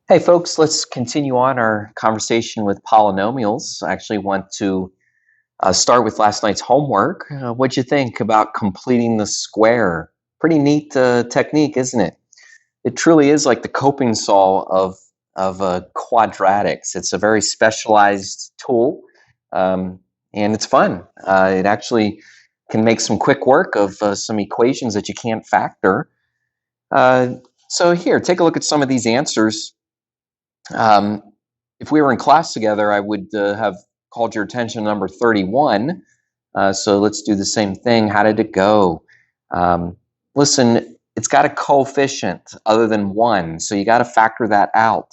Hey folks, let's continue on our conversation with polynomials. I actually want to start with last night's homework. What'd you think about completing the square? Pretty neat technique, isn't it? It truly is like the coping saw of quadratics. It's a very specialized tool, um, and it's fun. It actually can make some quick work of some equations that you can't factor. Uh, so here, take a look at some of these answers. Um, if we were in class together, I would have called your attention to number 31. So let's do the same thing. How did it go? Listen, it's got a coefficient other than 1, so you got to factor that out.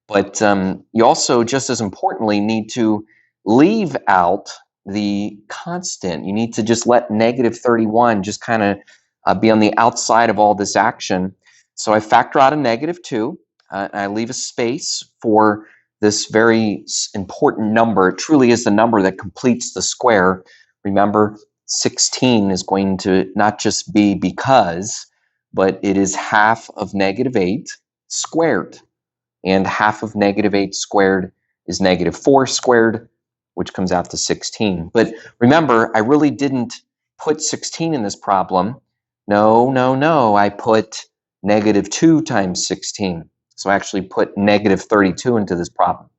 But you also, just as importantly, need to leave out the constant. You need to just let negative 31 just kind of be on the outside of all this action. So I factor out a negative 2. And I leave a space for this very important number. It truly is the number that completes the square. Remember, 16 is going to not just be because, but it is half of negative 8 squared. And half of negative 8 squared is negative 4 squared, which comes out to 16. But remember, I really didn't put 16 in this problem. No. I put negative 2 times 16. So I actually put negative 32 into this problem.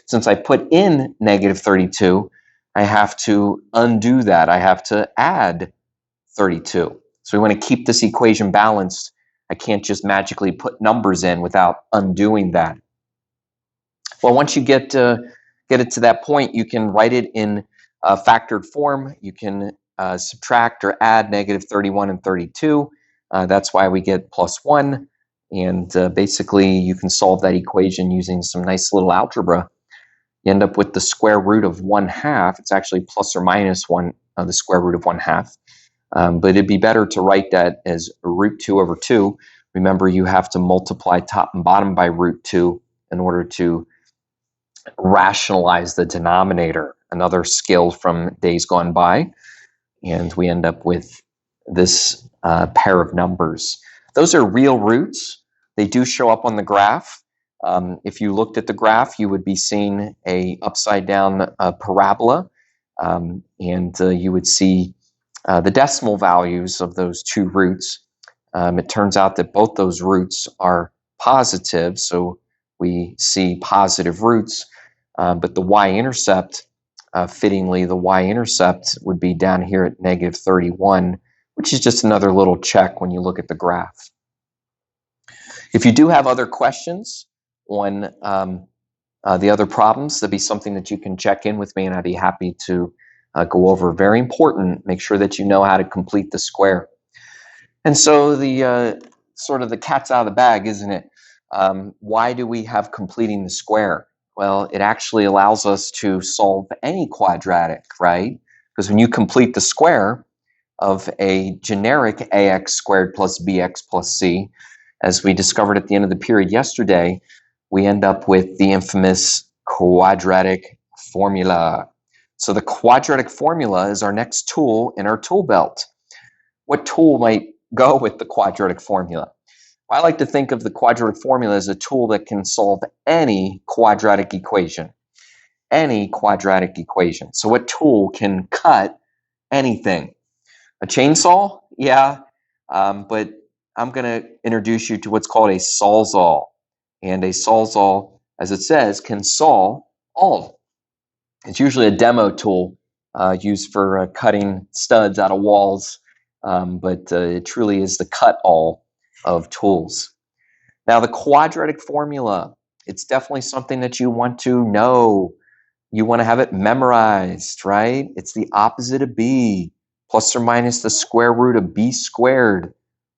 Since I put in negative 32, I have to undo that. I have to add 32. So we want to keep this equation balanced. I can't just magically put numbers in without undoing that. Well, once you get it to that point, you can write it in factored form. You can subtract or add negative 31 and 32. That's why we get plus 1. And basically, you can solve that equation using some nice little algebra. You end up with the square root of 1/2. It's actually plus or minus 1, the square root of 1/2. But it'd be better to write that as root 2 over 2. Remember, you have to multiply top and bottom by root 2 in order to rationalize the denominator. Another skill from days gone by. And we end up with this pair of numbers. Those are real roots. They do show up on the graph. If you looked at the graph, you would be seeing a upside down parabola, and you would see the decimal values of those two roots. It turns out that both those roots are positive, so we see positive roots, but the y-intercept, fittingly, the y-intercept would be down here at negative 31, which is just another little check when you look at the graph. If you do have other questions on the other problems, that'd be something that you can check in with me, and I'd be happy to go over. Very important, make sure that you know how to complete the square. And so the sort of the cat's out of the bag, isn't it? Why do we have completing the square? Well, it actually allows us to solve any quadratic, right? Because when you complete the square of a generic ax squared plus bx plus c, as we discovered at the end of the period yesterday, we end up with the infamous quadratic formula. So the quadratic formula is our next tool in our tool belt. What tool might go with the quadratic formula? I like to think of the quadratic formula as a tool that can solve any quadratic equation. Any quadratic equation. So what tool can cut anything? A chainsaw? Yeah, but I'm going to introduce you to what's called a sawzall. And a sawzall, as it says, can saw all. It's usually a demo tool used for cutting studs out of walls, but it truly is the cut-all of tools. Now, the quadratic formula, it's definitely something that you want to know. You want to have it memorized, right? It's the opposite of b, plus or minus the square root of b squared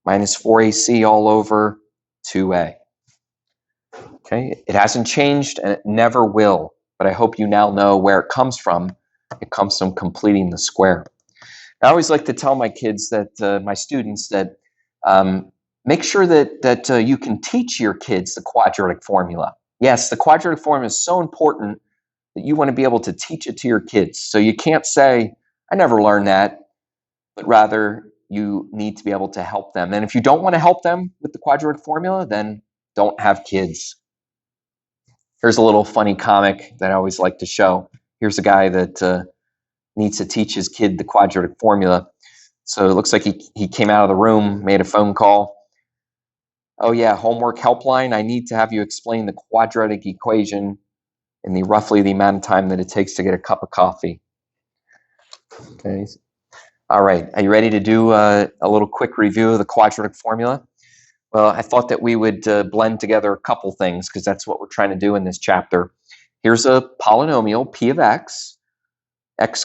minus 4ac all over 2a. Okay, it hasn't changed and it never will, but I hope you now know where it comes from. It comes from completing the square. I always like to tell my kids that, my students, that make sure that you can teach your kids the quadratic formula. Yes, the quadratic formula is so important that you want to be able to teach it to your kids. So you can't say, I never learned that, but rather you need to be able to help them. And if you don't want to help them with the quadratic formula, then don't have kids. Here's a little funny comic that I always like to show. Here's a guy that needs to teach his kid the quadratic formula. So it looks like he came out of the room, made a phone call. Oh yeah, homework helpline. I need to have you explain the quadratic equation in roughly the amount of time that it takes to get a cup of coffee. Okay. All right. Are you ready to do a little quick review of the quadratic formula? Well, I thought that we would blend together a couple things because that's what we're trying to do in this chapter. Here's a polynomial, p of x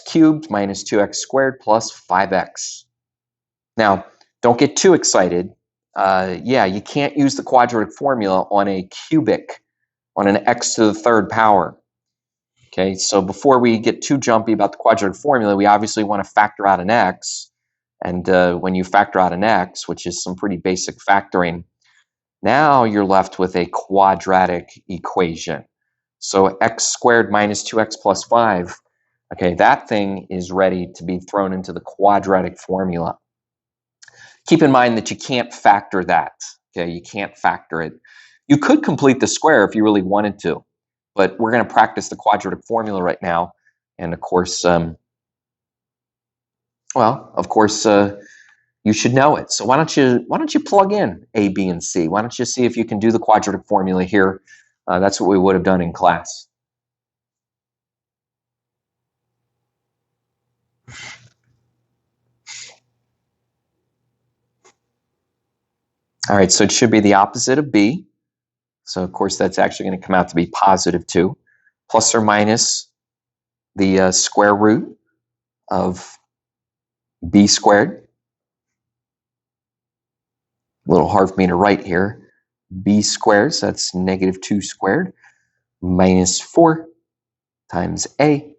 cubed minus 2x squared plus 5x. Now, don't get too excited. Yeah, you can't use the quadratic formula on a cubic, on an x to the third power. Okay, so before we get too jumpy about the quadratic formula, we obviously want to factor out an x. And when you factor out an x, which is some pretty basic factoring, now you're left with a quadratic equation. So x squared minus 2x plus 5, okay, that thing is ready to be thrown into the quadratic formula. Keep in mind that you can't factor that. Okay, you can't factor it. You could complete the square if you really wanted to, but we're going to practice the quadratic formula right now. And of course, you should know it. So why don't you plug in A, B, and C? Why don't you see if you can do the quadratic formula here? That's what we would have done in class. All right, so it should be the opposite of B. So of course that's actually going to come out to be positive 2, plus or minus the square root of B squared. A little hard for me to write here. B squared, so that's negative 2 squared, minus 4 times A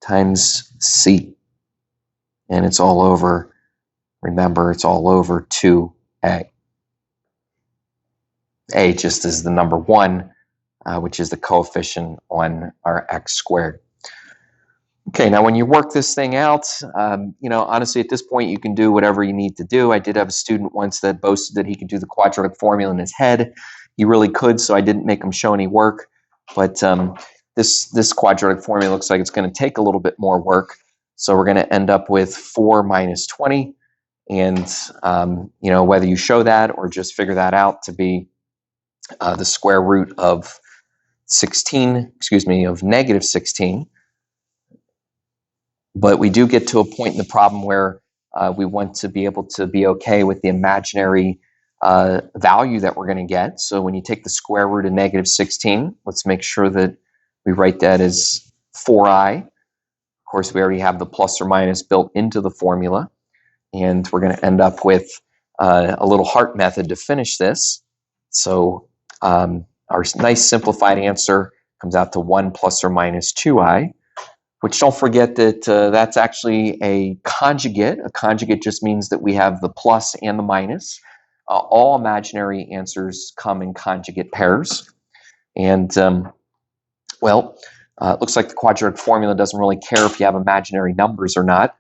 times C. And it's all over, remember, it's all over 2A. A just is the number 1, which is the coefficient on our x squared. Okay, now when you work this thing out, honestly, at this point, you can do whatever you need to do. I did have a student once that boasted that he could do the quadratic formula in his head. He really could, so I didn't make him show any work. But this quadratic formula looks like it's going to take a little bit more work. So we're going to end up with 4 minus 20. And, whether you show that or just figure that out to be the square root of negative 16. But we do get to a point in the problem where we want to be able to be okay with the imaginary value that we're going to get. So when you take the square root of negative 16, let's make sure that we write that as 4i. Of course, we already have the plus or minus built into the formula. And we're going to end up with a little heart method to finish this. So our nice simplified answer comes out to 1 plus or minus 2i. Which, don't forget that that's actually a conjugate. A conjugate just means that we have the plus and the minus. All imaginary answers come in conjugate pairs. And, it looks like the quadratic formula doesn't really care if you have imaginary numbers or not.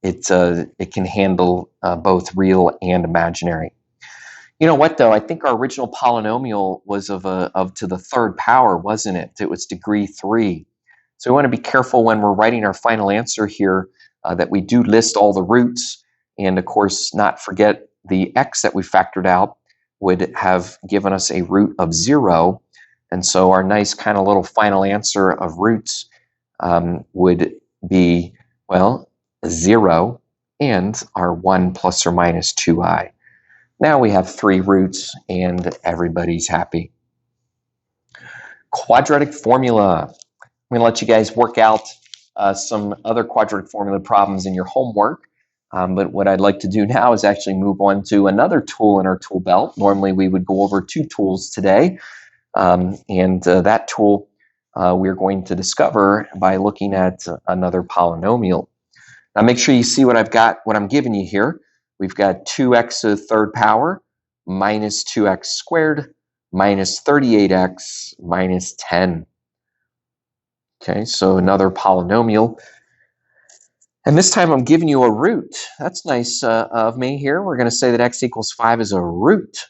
It can handle both real and imaginary. You know what, though? I think our original polynomial was of to the third power, wasn't it? It was degree 3. So we want to be careful when we're writing our final answer here that we do list all the roots, and of course not forget the x that we factored out would have given us a root of 0, and so our nice kind of little final answer of roots would be, 0 and our 1 plus or minus 2i. Now we have 3 roots and everybody's happy. Quadratic formula. I'm going to let you guys work out some other quadratic formula problems in your homework. But what I'd like to do now is actually move on to another tool in our tool belt. Normally we would go over 2 tools today. That tool we're going to discover by looking at another polynomial. Now make sure you see what I'm giving you here. We've got 2x to the third power minus 2x squared minus 38x minus 10. Okay, so another polynomial. And this time I'm giving you a root. That's nice of me here. We're going to say that x equals 5 is a root.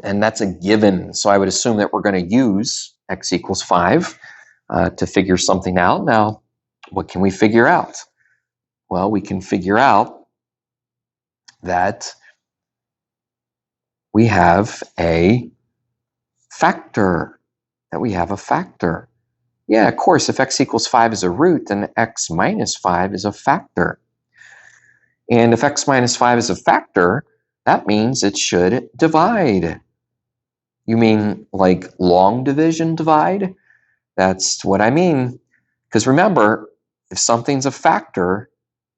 and that's a given. So I would assume that we're going to use x equals 5 to figure something out. Now, what can we figure out? Well, we can figure out that we have a factor. Yeah, of course, if x equals 5 is a root, then x minus 5 is a factor. And if x minus 5 is a factor, that means it should divide. You mean like long division divide? That's what I mean. Because remember, if something's a factor,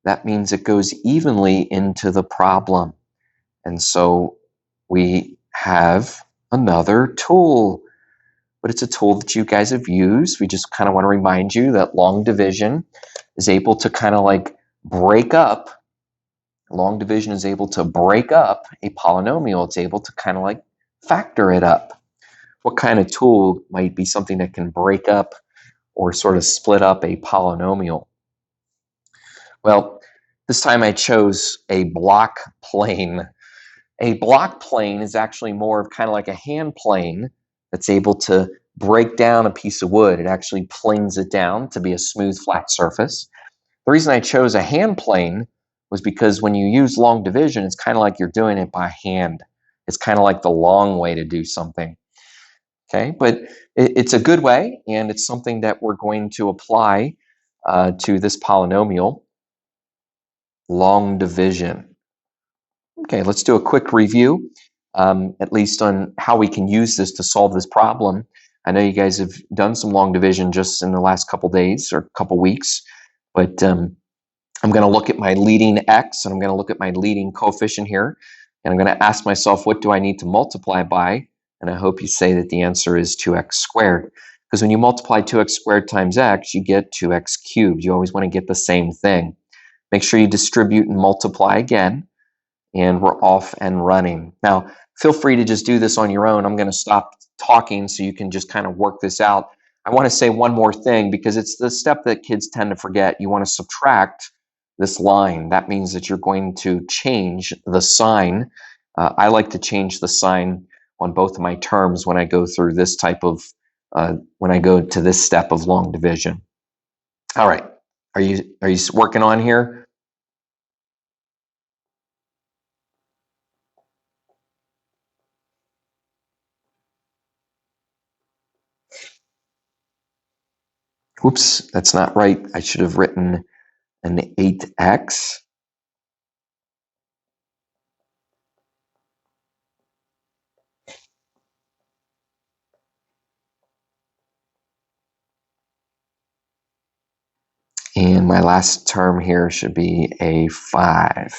that means it goes evenly into the problem. And so we have another tool, but it's a tool that you guys have used. We just kind of want to remind you that long division is able to kind of like break up. Long division is able to break up a polynomial. It's able to kind of like factor it up. What kind of tool might be something that can break up or sort of split up a polynomial? Well, this time I chose a block plane. A block plane is actually more of kind of like a hand plane that's able to break down a piece of wood. It actually planes it down to be a smooth, flat surface. The reason I chose a hand plane was because when you use long division, it's kind of like you're doing it by hand. It's kind of like the long way to do something. Okay, but it's a good way, and it's something that we're going to apply to this polynomial, long division. Okay, let's do a quick review, at least on how we can use this to solve this problem. I know you guys have done some long division just in the last couple days or couple weeks, but I'm going to look at my leading x, and I'm going to look at my leading coefficient here, and I'm going to ask myself, what do I need to multiply by? And I hope you say that the answer is 2x squared. Because when you multiply 2x squared times x, you get 2x cubed. You always want to get the same thing. Make sure you distribute and multiply again, and we're off and running. Now, feel free to just do this on your own. I'm going to stop talking so you can just kind of work this out. I want to say one more thing, because it's the step that kids tend to forget. You want to subtract this line. That means that you're going to change the sign. I like to change the sign on both of my terms when I go through this type of, when I go to this step of long division. All right, are you working on here? Whoops, that's not right. I should have written an 8x. And my last term here should be a 5.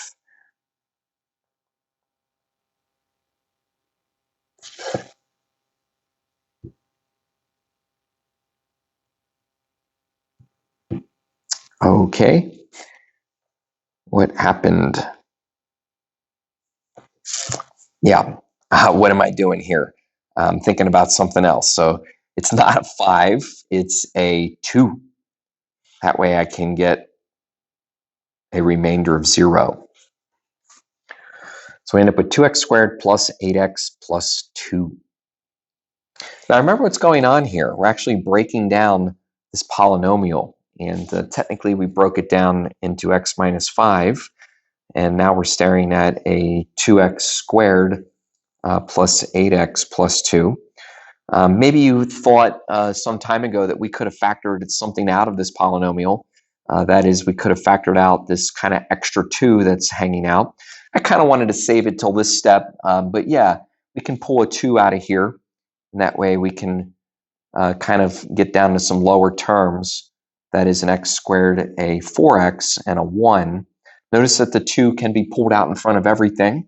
Okay. What happened? Yeah. What am I doing here? I'm thinking about something else. So it's not a 5, it's a 2. That way I can get a remainder of 0. So we end up with 2x squared plus 8x plus 2. Now remember what's going on here. We're actually breaking down this polynomial. And technically we broke it down into x minus 5. And now we're staring at a 2x squared plus 8x plus 2. Maybe you thought some time ago that we could have factored something out of this polynomial. That is, we could have factored out this kind of extra 2 that's hanging out. I kind of wanted to save it till this step, but yeah, we can pull a 2 out of here, and that way we can kind of get down to some lower terms. That is an x squared, a 4x, and a 1. Notice that the 2 can be pulled out in front of everything,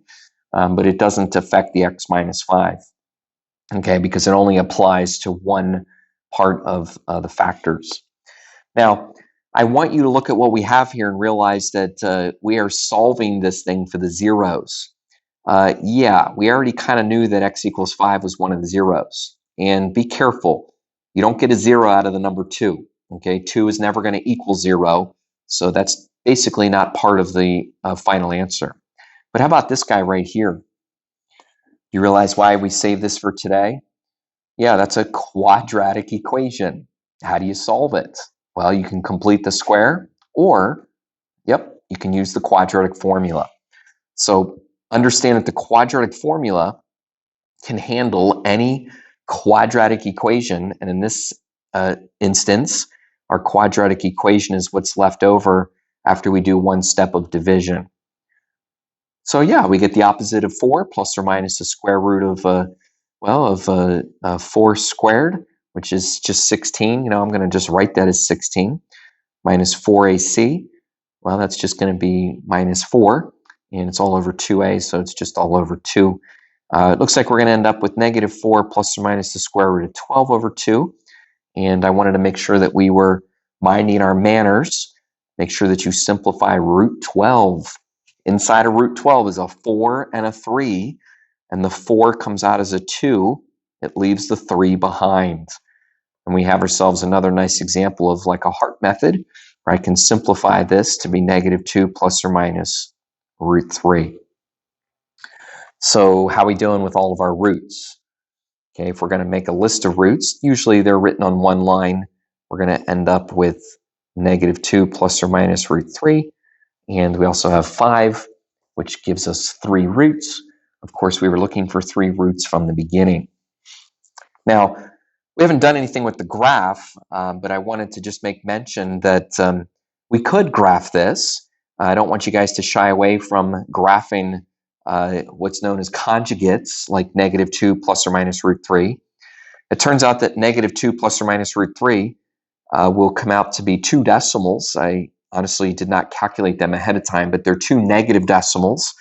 but it doesn't affect the x minus 5. Okay, because it only applies to one part of the factors. Now, I want you to look at what we have here and realize that we are solving this thing for the zeros. Yeah, we already kind of knew that x equals 5 was one of the zeros. And be careful. You don't get a 0 out of the number 2. Okay, 2 is never going to equal 0. So that's basically not part of the final answer. But how about this guy right here? You realize why we saved this for today? Yeah, that's a quadratic equation. How do you solve it? Well, you can complete the square, or, yep, you can use the quadratic formula. So understand that the quadratic formula can handle any quadratic equation, and in this instance, our quadratic equation is what's left over after we do one step of division. So yeah, we get the opposite of 4 plus or minus the square root of 4 squared, which is just 16. I'm going to just write that as 16 minus 4ac. Well, that's just going to be minus 4, and it's all over 2a, so it's just all over 2. It looks like we're going to end up with negative 4 plus or minus the square root of 12 over 2. And I wanted to make sure that we were minding our manners. Make sure that you simplify root 12. Inside of root 12 is a 4 and a 3, and the 4 comes out as a 2. It leaves the 3 behind. And we have ourselves another nice example of like a heart method, where I can simplify this to be negative 2 plus or minus root 3. So how are we doing with all of our roots? Okay, if we're going to make a list of roots, usually they're written on one line. We're going to end up with negative 2 plus or minus root 3. And we also have 5, which gives us 3 roots. Of course, we were looking for 3 roots from the beginning. Now, we haven't done anything with the graph, but I wanted to just make mention that we could graph this. I don't want you guys to shy away from graphing what's known as conjugates, like negative 2 plus or minus root 3. It turns out that negative 2 plus or minus root 3 will come out to be 2 decimals. I honestly did not calculate them ahead of time, but they're 2 negative decimals.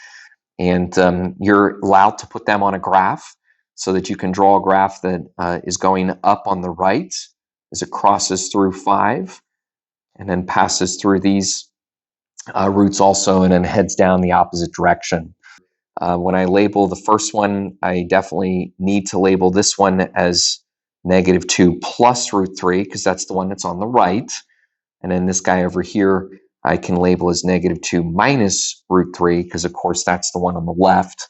And you're allowed to put them on a graph so that you can draw a graph that is going up on the right as it crosses through 5 and then passes through these roots also and then heads down the opposite direction. When I label the first one, I definitely need to label this one as negative 2 plus root 3 because that's the one that's on the right. And then this guy over here, I can label as negative 2 minus root 3 because, of course, that's the one on the left.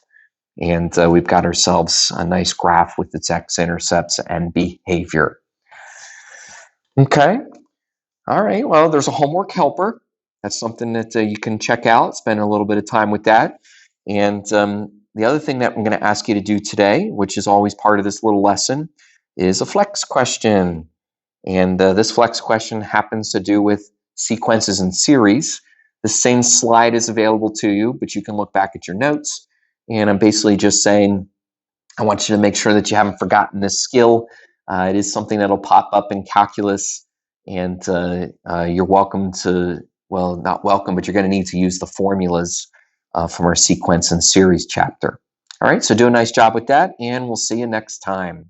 And we've got ourselves a nice graph with its x-intercepts and behavior. Okay. All right. Well, there's a homework helper. That's something that you can check out. Spend a little bit of time with that. And the other thing that I'm going to ask you to do today, which is always part of this little lesson, is a flex question. And this flex question happens to do with sequences and series. The same slide is available to you, but you can look back at your notes. And I'm basically just saying, I want you to make sure that you haven't forgotten this skill. It is something that'll pop up in calculus, and you're welcome to, well, not welcome, but you're going to need to use the formulas from our sequence and series chapter. All right, so do a nice job with that, and we'll see you next time.